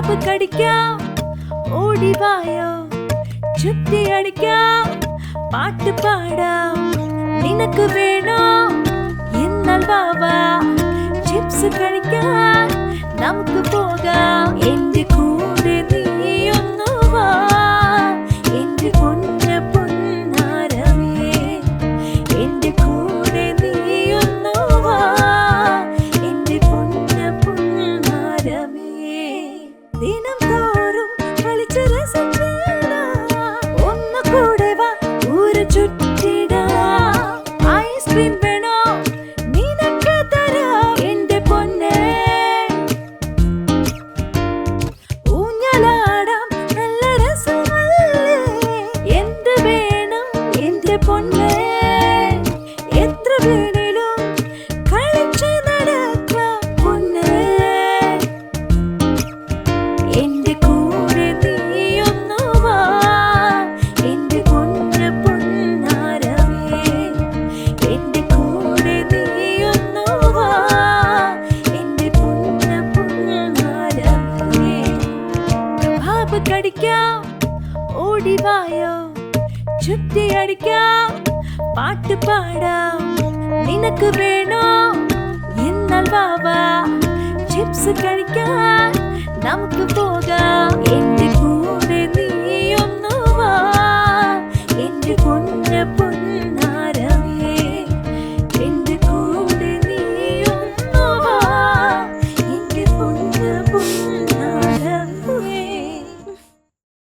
പാമ്പ് കടിക്കാം ഓടിവായോ ചുറ്റി അടിക്കാം പാട്ട് പാടാം നിനക്ക് വേണോ എന്നാൽ വാവാ ചിപ്സ് കഴിക്കാൻ നമുക്ക് പോകാം എന്റെ കൂടെ നീയൊന്നു വാ എന്റെ പൊന്ന പൊന്നാരമേ എന്റെ കൂടെ നീയൊന്നു വാ എന്റെ പൊന്ന പൊന്നാരമേ ദിനം തോറും കളിച്ച് രസിച്ചിടാം ഒന്ന് കൂടെ വാ ഊര് ചുറ്റിടാം ഐസ്ക്രീം വേണോ നിനക്ക് തരാം എന്റെ പൊന്നേ ഊഞ്ഞാലാടാം നല്ല രസമല്ലേ എന്ത് വേണം എന്റെ പൊന്നേ എത്ര വേണേലും കളിച്ച് നടക്കാം പൊന്നേ എന്റെ കൂടെ നീയൊന്നു വാ എന്റെ പൊന്ന പൊന്നാരമേ എന്റെ കൂടെ നീയൊന്നു വാ എന്റെ പൊന്ന പൊന്നാരമേ പാമ്പ് കടിക്കാം ഓടിവായോ ചുറ്റി അടിക്കാം പാട്ട് പാടാം നിനക്ക് വേണോ എന്നാൽ വാവാ ചിപ്സ് കഴിക്കാൻ നമുക്ക് പോകാം എന്റെ കൂടെ നീയൊന്നു വാ എന്റെ പൊന്ന